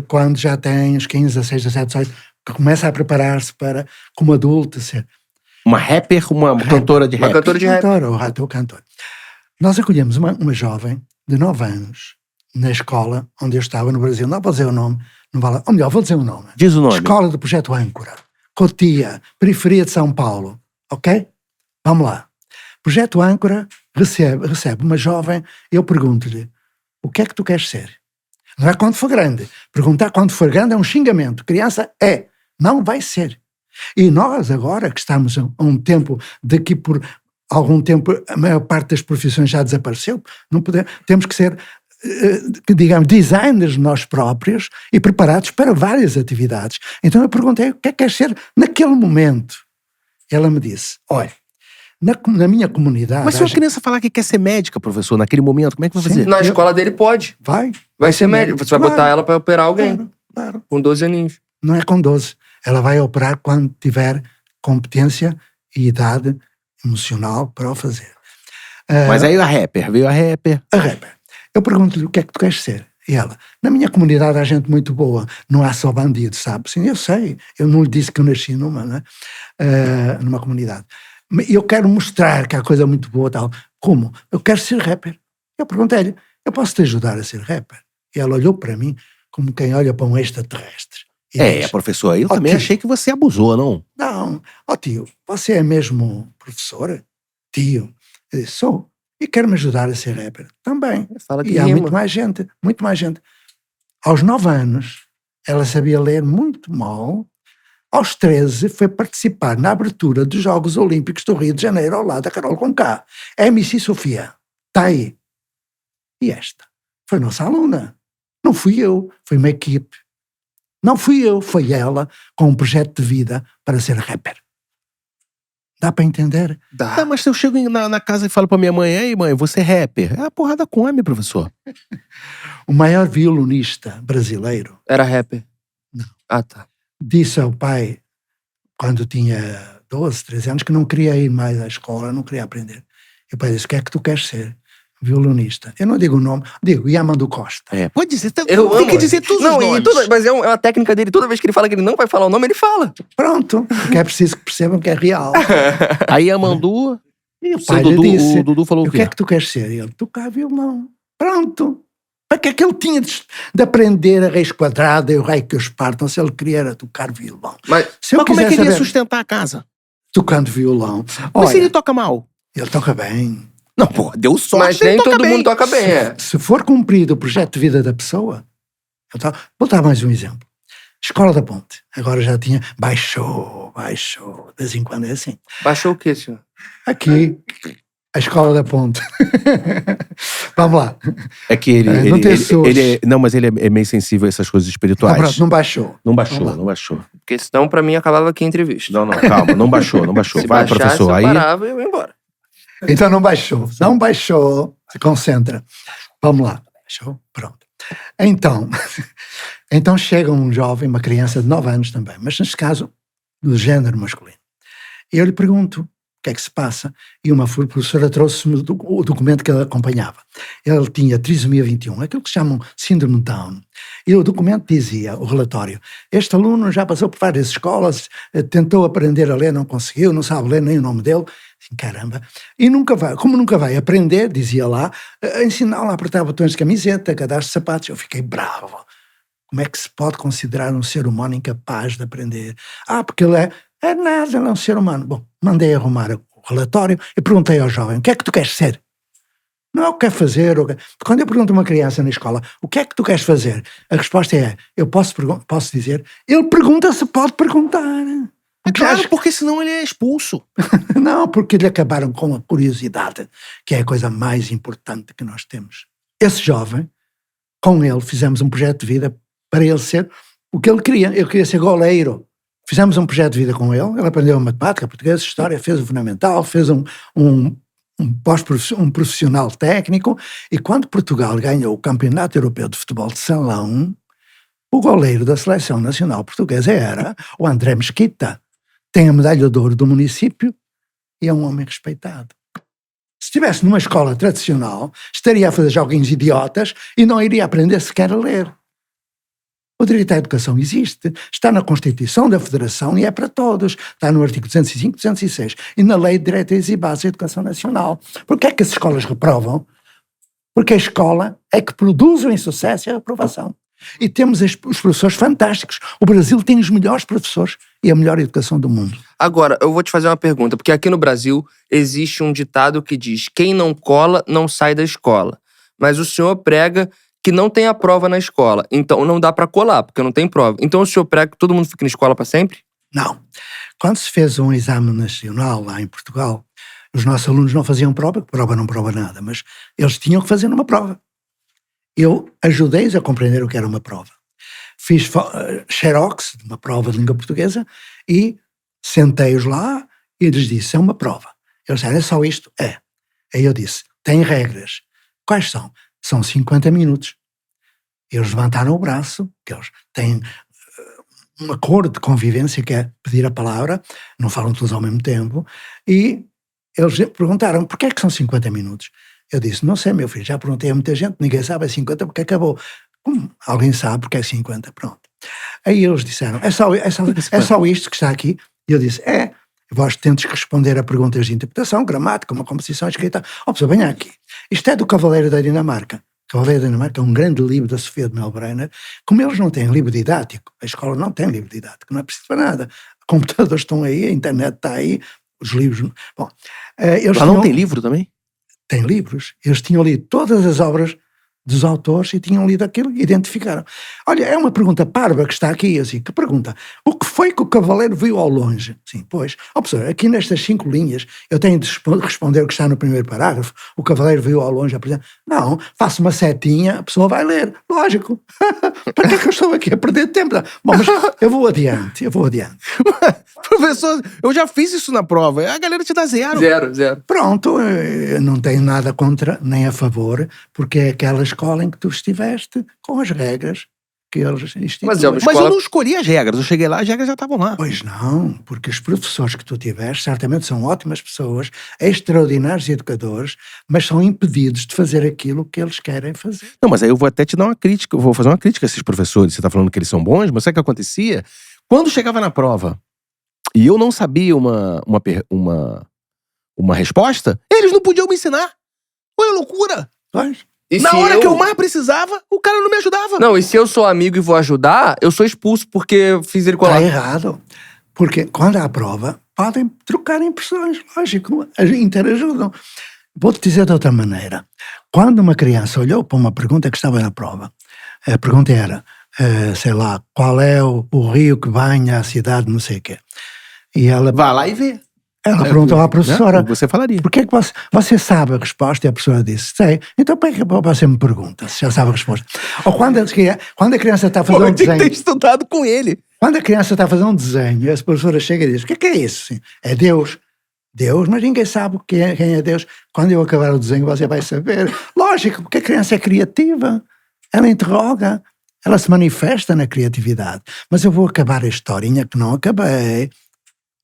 quando já tem uns 15, 16, 17, 18, que começa a preparar-se para, como adulta, ser Uma rapper, uma cantora de Uma rap. cantora de rap. cantor. Nós acolhemos uma jovem de 9 anos na escola onde eu estava no Brasil. Não vou dizer o nome, não vale, ou melhor, vou dizer o nome. Diz o nome. Escola do Projeto Âncora, Cotia, periferia de São Paulo. Ok? Vamos lá. Projeto Âncora recebe uma jovem, eu pergunto-lhe, o que é que tu queres ser? Não é quando for grande. Perguntar quando for grande é um xingamento. Criança não vai ser. E nós agora, que estamos a um tempo, daqui por algum tempo, a maior parte das profissões já desapareceu, não podemos, temos que ser, digamos, designers nós próprios e preparados para várias atividades. Então eu perguntei, o que é que queres ser naquele momento? Ela me disse, olha, na minha comunidade... Mas se uma criança falar que quer ser médica, professor, naquele momento, como é que vai fazer? Na escola dele pode. Vai ser médico. Você vai botar ela pra operar alguém. Claro. Com 12 aninhos. Não é com 12. Ela vai operar quando tiver competência e idade emocional para o fazer. Mas aí veio a rapper. A rapper. Eu pergunto-lhe o que é que tu queres ser? E ela, na minha comunidade há gente muito boa, não há só bandidos, sabe? Sim, eu sei, eu não lhe disse que eu nasci numa comunidade. Eu quero mostrar que há coisa muito boa tal. Como? Eu quero ser rapper. Eu perguntei-lhe, eu posso te ajudar a ser rapper? E ela olhou para mim como quem olha para um extraterrestre. E professor, eu também tio, achei que você abusou, não? Não, tio, você é mesmo professora? Tio, eu disse, sou. E quer me ajudar a ser rapper? Também. Fala que e há rima. muito mais gente. Aos 9 anos, ela sabia ler muito mal. Aos 13, foi participar na abertura dos Jogos Olímpicos do Rio de Janeiro, ao lado da Carol Conká. MC Sofia. Está aí. E esta? Foi nossa aluna. Não fui eu, foi uma equipe. Não fui eu, foi ela, com um projeto de vida para ser rapper. Dá para entender? Dá. Tá, mas se eu chego na casa e falo pra minha mãe, ei mãe, você é rapper. É a porrada come, professor. O maior violonista brasileiro Era rapper? Não. Ah, tá. disse ao pai, quando tinha 12, 13 anos, que não queria ir mais à escola, não queria aprender. E o pai disse, o que é que tu queres ser? Violonista. Eu não digo o nome, digo Yamandu Costa. Pode dizer, tem amo. que dizer todos os nomes. Mas é uma técnica dele. Toda vez que ele fala que ele não vai falar o nome, ele fala. Pronto, porque é preciso que percebam que é real. Aí a Mandu, E o pai lhe Dudu, disse, o Dudu falou o o que quê? é que tu queres ser? E ele, tocar violão. Pronto. Para que é que ele tinha de aprender a raiz quadrada e o raio que os partam se ele queria era tocar violão? Mas Se eu Mas como é que quiser ele ia saber, sustentar a casa? tocando violão, Mas se ele olha, toca mal? ele toca bem. Não, pô, deu sorte, Mas ele nem toca todo bem. mundo toca bem, é. Se for cumprido o projeto de vida da pessoa, vou dar mais um exemplo. Escola da Ponte, agora já tinha, baixou, de vez em quando é assim. Baixou o quê, senhor? Aqui, a Escola da Ponte. Vamos lá. É que ele, não tem SUS. não, mas ele é meio sensível a essas coisas espirituais. Pronto, não baixou. Não Vamos lá. baixou, não baixou. Porque senão, pra mim, acabava aqui a entrevista. Não, calma, não baixou. Se Vai, baixasse, professor, eu aí... parava e eu ia embora. Então não baixou, se concentra. Vamos lá, baixou, pronto. Então chega um jovem, uma criança de 9 anos também, mas neste caso do género masculino. E eu lhe pergunto, o que é que se passa? E uma professora trouxe-me o documento que ele acompanhava. Ele tinha trissomia 21, aquilo que chamam síndrome de Down. E o documento dizia, o relatório, este aluno já passou por várias escolas, tentou aprender a ler, não conseguiu, não sabe ler nem o nome dele. Assim, caramba. E como nunca vai aprender, dizia lá, ensinar-lhe a apertar botões de camiseta, cadastro de sapatos. Eu fiquei bravo. Como é que se pode considerar um ser humano incapaz de aprender? Porque ele é nada, ele é um ser humano. Bom, mandei arrumar o relatório e perguntei ao jovem, o que é que tu queres ser? Não é o que quer fazer. Quando eu pergunto a uma criança na escola, o que é que tu queres fazer? A resposta é, eu posso dizer, ele pergunta se pode perguntar. Claro, porque senão ele é expulso. Não, porque lhe acabaram com a curiosidade, que é a coisa mais importante que nós temos. Esse jovem, com ele, fizemos um projeto de vida para ele ser o que ele queria. Ele queria ser goleiro. Fizemos um projeto de vida com ele. Ele aprendeu matemática, português, história, fez o fundamental, fez um profissional técnico. E quando Portugal ganhou o Campeonato Europeu de Futebol de Salão, o goleiro da Seleção Nacional Portuguesa era o André Mesquita. Tem a medalha de ouro do município e é um homem respeitado. Se estivesse numa escola tradicional, estaria a fazer joguinhos idiotas e não iria aprender sequer a ler. O direito à educação existe, está na Constituição da Federação e é para todos. Está no artigo 205, 206 e na Lei de Diretrizes e Bases da Educação Nacional. Porquê é que as escolas reprovam? Porque a escola é que produz o insucesso e a aprovação. E temos os professores fantásticos. O Brasil tem os melhores professores e a melhor educação do mundo. Agora, eu vou te fazer uma pergunta, porque aqui no Brasil existe um ditado que diz: quem não cola não sai da escola. Mas o senhor prega que não tem a prova na escola, então não dá pra colar, porque não tem prova. Então o senhor prega que todo mundo fica na escola pra sempre? Não. Quando se fez um exame nacional lá em Portugal, os nossos alunos não faziam prova, porque prova não prova nada, mas eles tinham que fazer uma prova. Eu ajudei-os a compreender o que era uma prova. Fiz xerox de uma prova de língua portuguesa e sentei-os lá e lhes disse, é uma prova. Eles disseram, é só isto? É. Aí eu disse, tem regras. Quais são? São 50 minutos. Eles levantaram o braço, que eles têm um acordo de convivência que é pedir a palavra, não falam todos ao mesmo tempo, e eles perguntaram, porquê é que são 50 minutos? Eu disse, não sei, meu filho, já perguntei a muita gente, ninguém sabe, é 50 porque acabou. Alguém sabe porque é 50, pronto. Aí eles disseram, é só isto que está aqui? E eu disse, vós tentes responder a perguntas de interpretação, gramática, uma composição escrita. Pessoal, venha aqui. Isto é do Cavaleiro da Dinamarca. Cavaleiro da Dinamarca é um grande livro da Sofia de Melbrenner. Como eles não têm livro didático, a escola não tem livro didático, não é preciso para nada. Computadores estão aí, a internet está aí, os livros... Bom, eles não tem livro também? Tem livros. Eles tinham lido todas as obras dos autores e tinham lido aquilo e identificaram. Olha, é uma pergunta parva que está aqui, assim, que pergunta, o que foi que o cavaleiro viu ao longe? Sim, pois, professor, aqui nestas 5 linhas eu tenho de responder o que está no primeiro parágrafo, o cavaleiro viu ao longe, por exemplo. Não, faço uma setinha, a pessoa vai ler, lógico. Para que é que eu estou aqui a perder tempo? Bom, mas eu vou adiante. Professor, eu já fiz isso na prova, a galera te dá 0. 0. Pronto, eu não tenho nada contra, nem a favor, porque é aquela escola em que tu estiveste com as regras que eles instituíram. Mas eu não escolhi as regras, eu cheguei lá, as regras já estavam lá. Pois não, porque os professores que tu tiveste certamente são ótimas pessoas, extraordinários educadores, mas são impedidos de fazer aquilo que eles querem fazer. Não, mas aí eu vou até te dar uma crítica, eu vou fazer uma crítica a esses professores, você está falando que eles são bons, mas sabe o que acontecia? Quando chegava na prova e eu não sabia uma resposta, eles não podiam me ensinar. Olha a loucura! Pois. Na hora que eu mais precisava, o cara não me ajudava. Não, e se eu sou amigo e vou ajudar, eu sou expulso porque fiz ele colar. Está errado. Porque quando há prova, podem trocar impressões, lógico, interajudam. Vou-te dizer de outra maneira. Quando uma criança olhou para uma pergunta que estava na prova, a pergunta era, sei lá, qual é o rio que banha a cidade, não sei o quê. E ela... Vá lá e vê. Ela perguntou à professora, você falaria. Por que é que você sabe a resposta? E a professora disse, sei. Então por que você me pergunta se já sabe a resposta? Ou quando a criança está a fazer um desenho... Eu tinha que ter estudado com ele. Quando a criança está a fazer um desenho, a professora chega e diz, o que é isso? É Deus. Deus, mas ninguém sabe quem é Deus. Quando eu acabar o desenho você vai saber. Lógico, porque a criança é criativa. Ela interroga, ela se manifesta na criatividade. Mas eu vou acabar a historinha que não acabei.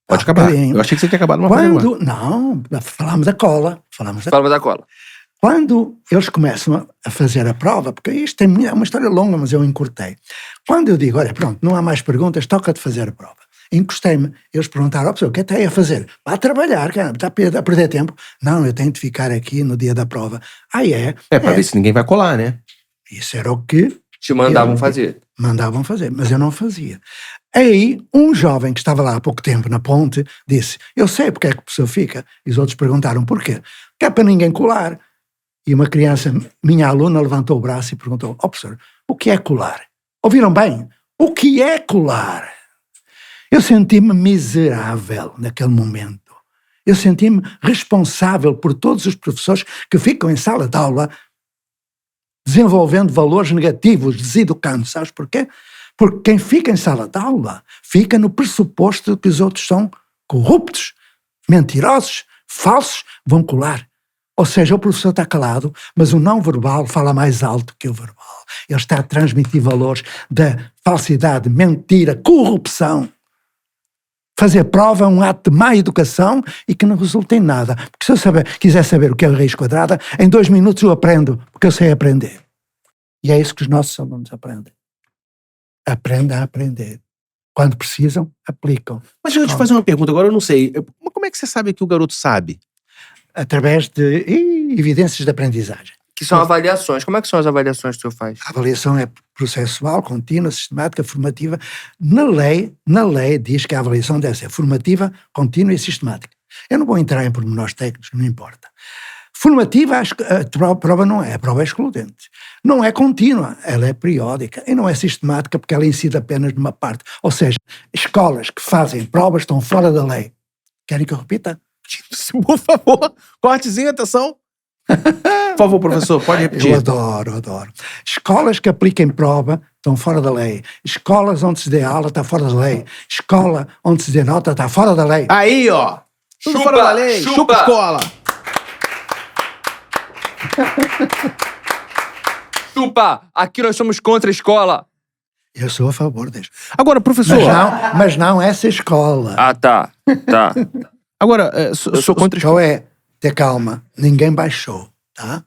Pode acabar. Eu achei que você tinha acabado numa coisa agora. Não, falámos da cola. Falamos da cola. Quando eles começam a fazer a prova, porque isto é uma história longa, mas eu encurtei. Quando eu digo, olha, pronto, não há mais perguntas, toca-te fazer a prova. Encostei-me, eles perguntaram, pessoa, o que é que está aí a fazer? Vai trabalhar, cara, está a perder tempo. Não, eu tenho de ficar aqui no dia da prova. É? É para ver se ninguém vai colar, né? Isso era o que... Te mandavam fazer. Mandavam fazer, mas eu não fazia. Aí, um jovem que estava lá há pouco tempo na ponte disse, eu sei porque é que a pessoa fica. E os outros perguntaram porquê. Que é para ninguém colar. E uma criança, minha aluna, levantou o braço e perguntou: professor, o que é colar? Ouviram bem? O que é colar? Eu senti-me miserável naquele momento. Eu senti-me responsável por todos os professores que ficam em sala de aula desenvolvendo valores negativos, deseducando. Sabes porquê? Porque quem fica em sala de aula fica no pressuposto de que os outros são corruptos, mentirosos, falsos, vão colar. Ou seja, o professor está calado, mas o não verbal fala mais alto que o verbal. Ele está a transmitir valores da falsidade, mentira, corrupção. Fazer prova é um ato de má educação e que não resulta em nada. Porque se eu quiser saber o que é a raiz quadrada, em 2 minutos eu aprendo, porque eu sei aprender. E é isso que os nossos alunos aprendem. Aprendem a aprender. Quando precisam, aplicam. Mas deixa eu te fazer uma pergunta, agora eu não sei. Como é que você sabe que o garoto sabe? Através de evidências de aprendizagem. Que são avaliações. Como é que são as avaliações que o senhor faz? A avaliação é processual, contínua, sistemática, formativa. Na lei diz que a avaliação deve ser formativa, contínua e sistemática. Eu não vou entrar em pormenores técnicos, não importa. Formativa, a prova não é, a prova é excludente. Não é contínua, ela é periódica. E não é sistemática porque ela incide apenas numa parte. Ou seja, escolas que fazem provas estão fora da lei. Querem que eu repita? Por favor, cortezinho, atenção. Por favor, professor, pode repetir. Eu adoro. Escolas que apliquem prova estão fora da lei. Escolas onde se dê aula está fora da lei. Escola onde se dê nota está fora da lei. Aí, ó. Tudo fora da lei. Chupa escola. Chupa! Aqui nós somos contra a escola. Eu sou a favor disso. Agora, professor... Mas não essa escola. Ah, tá. Agora, eu sou contra a escola. Ter calma. Ninguém baixou, tá?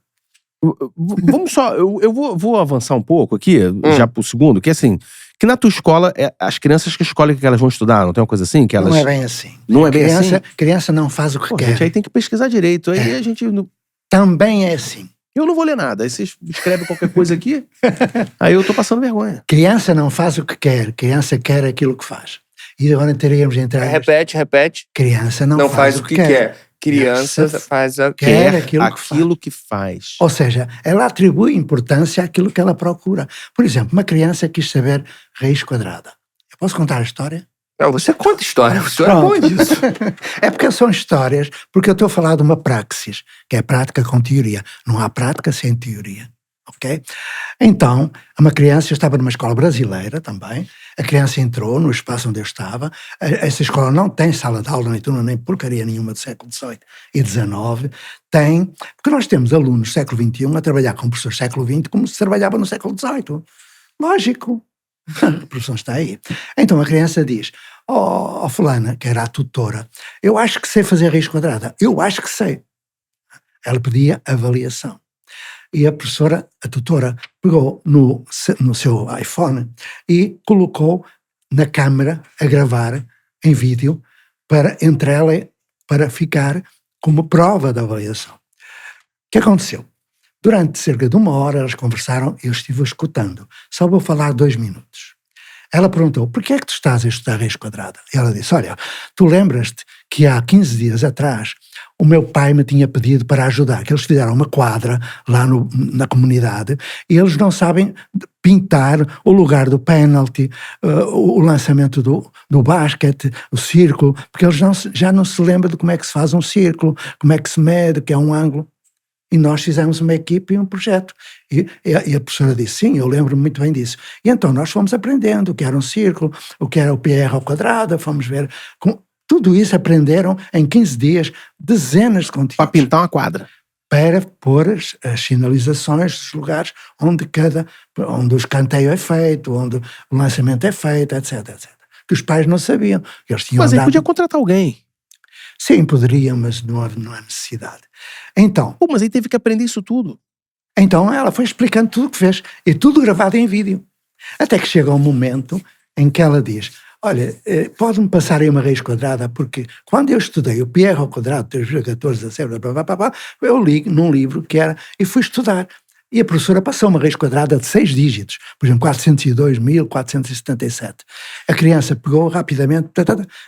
Vamos só... Eu vou avançar um pouco aqui, já pro segundo, que é assim... Que na tua escola, as crianças que escolhem o que elas vão estudar, não tem uma coisa assim? Que elas... Não é bem assim. Não é bem assim? Criança não faz o que quer. Gente, aí tem que pesquisar direito. Aí a gente... Também é assim. Eu não vou ler nada. Aí você escreve qualquer coisa aqui, aí eu tô passando vergonha. Criança não faz o que quer. Criança quer aquilo que faz. E agora teríamos de entrar... Repete. Criança não faz o que quer. Criança quer aquilo que faz. Ou seja, ela atribui importância àquilo que ela procura. Por exemplo, uma criança quis saber raiz quadrada. Eu posso contar a história? Não, você conta história. O senhor é bom disso. É porque são histórias, porque eu estou a falar de uma praxis, que é prática com teoria. Não há prática sem teoria. Ok? Então, uma criança, eu estava numa escola brasileira também, a criança entrou no espaço onde eu estava, essa escola não tem sala de aula, nem turma, nem porcaria nenhuma do século XVIII e XIX, tem, porque nós temos alunos do século XXI a trabalhar com professores do século XX como se trabalhava no século XVIII. Lógico. A profissão está aí. Então a criança diz, fulana, que era a tutora, eu acho que sei fazer raiz quadrada, eu acho que sei. Ela pedia avaliação. E a professora, a tutora, pegou no seu iPhone e colocou na câmara a gravar em vídeo entre ela para ficar como prova da avaliação. O que aconteceu? Durante cerca de 1 hora elas conversaram e eu estive escutando. Só vou falar 2 minutos. Ela perguntou, porquê é que tu estás a estudar raiz quadrada? E ela disse, olha, tu lembras-te que há 15 dias atrás o meu pai me tinha pedido para ajudar, que eles fizeram uma quadra lá na comunidade e eles não sabem pintar o lugar do pênalti, o lançamento do basquete, o círculo, porque eles já não se lembram de como é que se faz um círculo, como é que se mede, que é um ângulo. E nós fizemos uma equipe e um projeto. E a professora disse, sim, eu lembro-me muito bem disso. E então nós fomos aprendendo o que era um círculo, o que era o PR ao quadrado, fomos ver... Tudo isso aprenderam em 15 dias, dezenas de conteúdos. Para pintar uma quadra. Para pôr as sinalizações dos lugares onde o escanteio é feito, onde o lançamento é feito, etc. Que os pais não sabiam. Mas aí podia contratar alguém. Sim, poderia, mas não há necessidade. Então... mas aí teve que aprender isso tudo. Então ela foi explicando tudo o que fez, e tudo gravado em vídeo. Até que chega um momento em que ela diz, olha, pode-me passar aí uma raiz quadrada, porque quando eu estudei o PR ao quadrado, 3,14, 17, eu li num livro que era, e fui estudar. E a professora passou uma raiz quadrada de 6 dígitos, por exemplo, 402.477. A criança pegou rapidamente,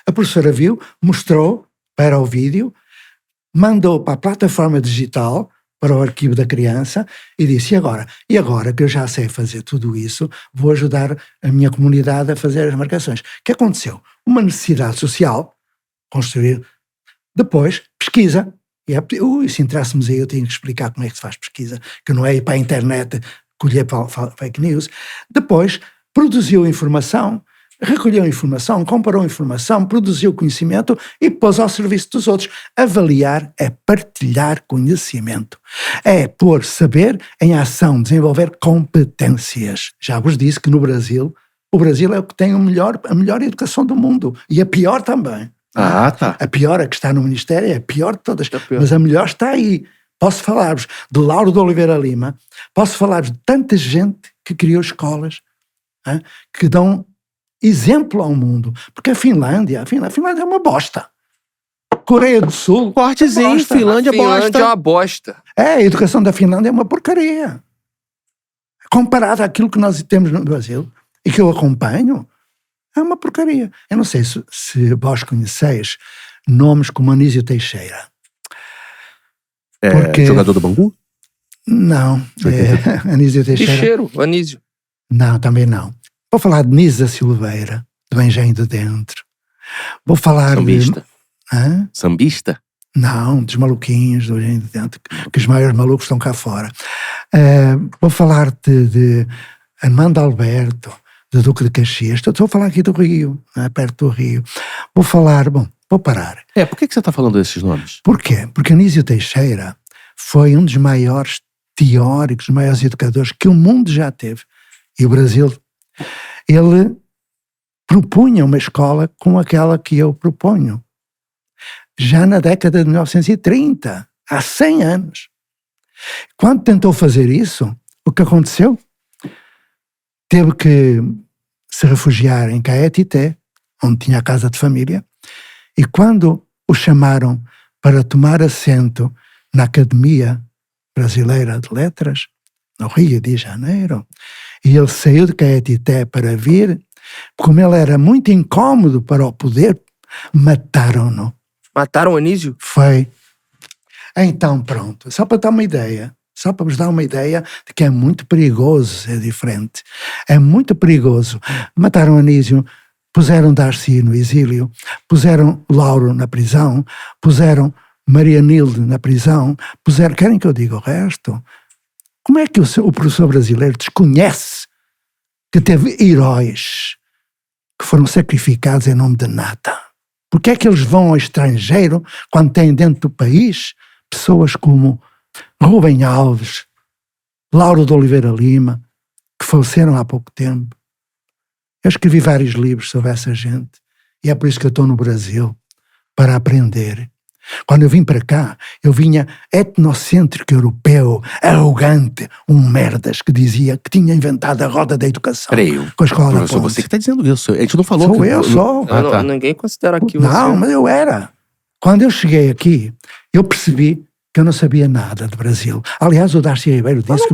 a professora viu, mostrou para o vídeo, mandou para a plataforma digital, para o arquivo da criança e disse, e agora que eu já sei fazer tudo isso, vou ajudar a minha comunidade a fazer as marcações. O que aconteceu? Uma necessidade social, construir, depois pesquisa, e se entrássemos aí eu tenho que explicar como é que se faz pesquisa, que não é ir para a internet colher fake news, depois produziu informação, recolheu informação, comparou informação, produziu conhecimento e pôs ao serviço dos outros. Avaliar é partilhar conhecimento. É pôr saber em ação, desenvolver competências. Já vos disse que no Brasil, o Brasil é o que tem a melhor educação do mundo. E a pior também. Tá. A pior, a que está no Ministério, é a pior de todas. Mas a melhor está aí. Posso falar-vos de Lauro de Oliveira Lima, posso falar-vos de tanta gente que criou escolas, que dão exemplo ao mundo, porque a Finlândia é uma bosta. Coreia do Sul, cortezinho, bosta. Finlândia é uma bosta. A educação da Finlândia é uma porcaria. Comparado àquilo que nós temos no Brasil, e que eu acompanho, é uma porcaria. Eu não sei se vós conheceis nomes como Anísio Teixeira. Jogador do Bangu? Não, Anísio Teixeira. Teixeiro, Anísio. Não, também não. Vou falar de Nisa Silveira, do Engenho de Dentro. Vou falar Sambista? Hã? Sambista? Não, dos maluquinhos do Engenho de Dentro, que os maiores malucos estão cá fora. Vou falar de Armando Alberto, de Duque de Caxias. Estou a falar aqui do Rio, perto do Rio. Vou parar. Por que você está falando desses nomes? Por quê? Porque Anísio Teixeira foi um dos maiores teóricos, dos maiores educadores que o mundo já teve. E o Brasil, ele propunha uma escola como aquela que eu proponho. Já na década de 1930, há 100 anos. Quando tentou fazer isso, o que aconteceu? Teve que se refugiar em Caetité, onde tinha a casa de família, e quando o chamaram para tomar assento na Academia Brasileira de Letras, no Rio de Janeiro, e ele saiu de Caetité para vir, como ele era muito incômodo para o poder, mataram-no. Mataram o Anísio? Foi. Então pronto, só para dar uma ideia, só para vos dar uma ideia de que é muito perigoso ser diferente. É muito perigoso. Mataram Anísio, puseram Darcy no exílio, puseram Lauro na prisão, puseram Maria Nilde na prisão, querem que eu diga o resto? Como é que o professor brasileiro desconhece que teve heróis que foram sacrificados em nome de nada? Porque é que eles vão ao estrangeiro quando têm dentro do país pessoas como Rubem Alves, Lauro de Oliveira Lima, que faleceram há pouco tempo? Eu escrevi vários livros sobre essa gente e é por isso que eu estou no Brasil, para aprender. Quando eu vim para cá, eu vinha etnocêntrico europeu, arrogante, merdas que dizia que tinha inventado a roda da educação. Com a escola da Ponte. Você que está dizendo isso. A gente não falou. Sou. Ninguém considera aquilo. Não, mas eu era. Quando eu cheguei aqui, eu percebi que eu não sabia nada do Brasil. Aliás, o Darcy Ribeiro disse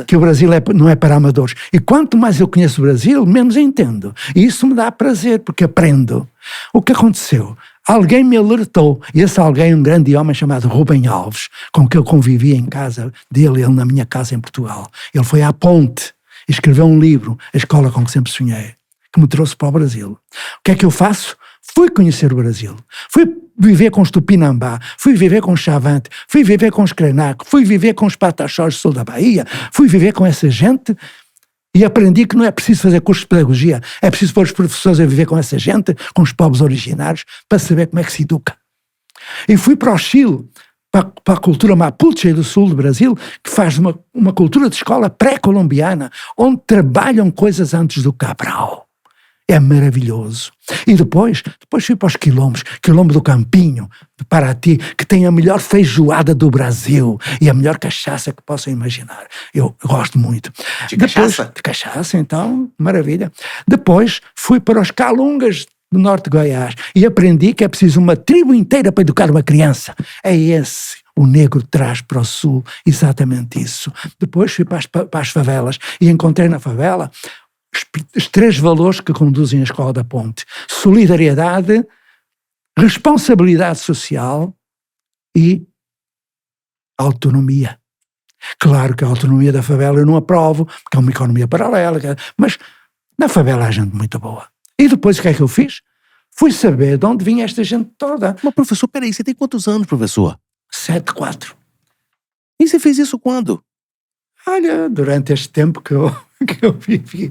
que o Brasil não é para amadores. E quanto mais eu conheço o Brasil, menos eu entendo. E isso me dá prazer, porque aprendo. O que aconteceu? Alguém me alertou, e esse alguém, um grande homem chamado Rubem Alves, com que eu convivia em casa dele, ele na minha casa em Portugal. Ele foi à Ponte e escreveu um livro, A Escola com que Sempre Sonhei, que me trouxe para o Brasil. O que é que eu faço? Fui conhecer o Brasil. Fui viver com os Tupinambá, fui viver com os Chavante, fui viver com os Krenak, fui viver com os Pataxós do sul da Bahia, fui viver com essa gente. E aprendi que não é preciso fazer cursos de pedagogia, é preciso pôr os professores a viver com essa gente, com os povos originários, para saber como é que se educa. E fui para o Chile, para a cultura mapuche do sul do Brasil, que faz uma cultura de escola pré-colombiana, onde trabalham coisas antes do Cabral. É maravilhoso. E depois fui para os quilombos, quilombo do Campinho, de Paraty, que tem a melhor feijoada do Brasil e a melhor cachaça que possam imaginar. Eu gosto muito. De cachaça? De cachaça, então, maravilha. Depois fui para os Calungas do norte de Goiás e aprendi que é preciso uma tribo inteira para educar uma criança. É esse. O negro traz para o sul exatamente isso. Depois fui para as favelas e encontrei na favela os 3 valores que conduzem a Escola da Ponte: solidariedade, responsabilidade social e autonomia. Claro que a autonomia da favela eu não aprovo, porque é uma economia paralela, mas na favela há gente muito boa. E depois o que é que eu fiz? Fui saber de onde vinha esta gente toda. Mas, professor, peraí, você tem quantos anos, professor? 7-4. E você fez isso quando? Olha, durante este tempo que eu vivi,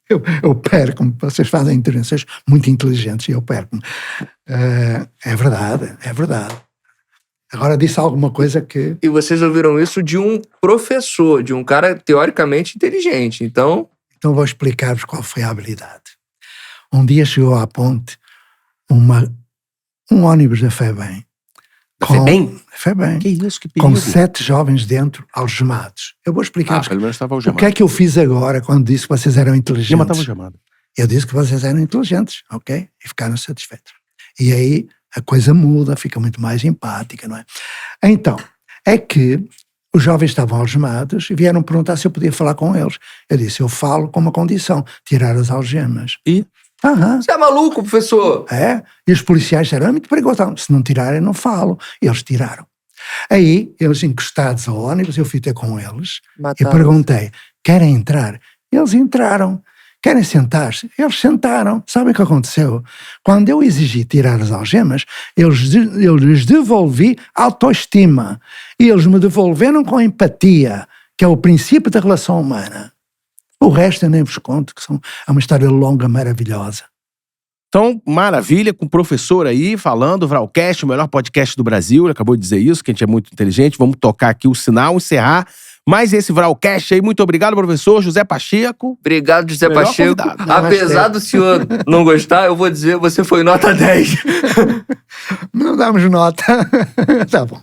eu perco-me. Vocês fazem intervenções muito inteligentes e eu perco-me. É verdade. Agora disse alguma coisa que... E vocês ouviram isso de um professor, de um cara teoricamente inteligente, então... Então vou explicar-vos qual foi a habilidade. Um dia chegou à ponte um ônibus da FEBEM. FEBEM. Que isso, que perigo. Com 7 jovens dentro, algemados. Eu vou explicar-vos pelo menos estava o algemado. que é que eu fiz agora quando disse que vocês eram inteligentes. Já matava algemado. Eu disse que vocês eram inteligentes, ok? E ficaram satisfeitos. E aí a coisa muda, fica muito mais empática, não é? Então, é que os jovens estavam algemados e vieram perguntar se eu podia falar com eles. Eu disse, eu falo com uma condição, tirar as algemas. E? Você é maluco, professor? E os policiais disseram, é muito perigoso. Se não tirarem, não falo. E eles tiraram. Aí, eles encostados ao ônibus, eu fui ter com eles e perguntei, querem entrar? Eles entraram. Querem sentar-se? Eles sentaram. Sabem o que aconteceu? Quando eu exigi tirar as algemas, eu lhes devolvi autoestima. E eles me devolveram com empatia, que é o princípio da relação humana. O resto eu nem vos conto, que é uma história longa, maravilhosa. Então, maravilha, com o professor aí falando, o Vralcast, o melhor podcast do Brasil, ele acabou de dizer isso, que a gente é muito inteligente. Vamos tocar aqui o sinal, encerrar mais esse Vralcast aí. Muito obrigado, professor José Pacheco. Obrigado, José Melhor Pacheco. convidado. Apesar do senhor não gostar, eu vou dizer, você foi nota 10. Não damos nota. Tá bom.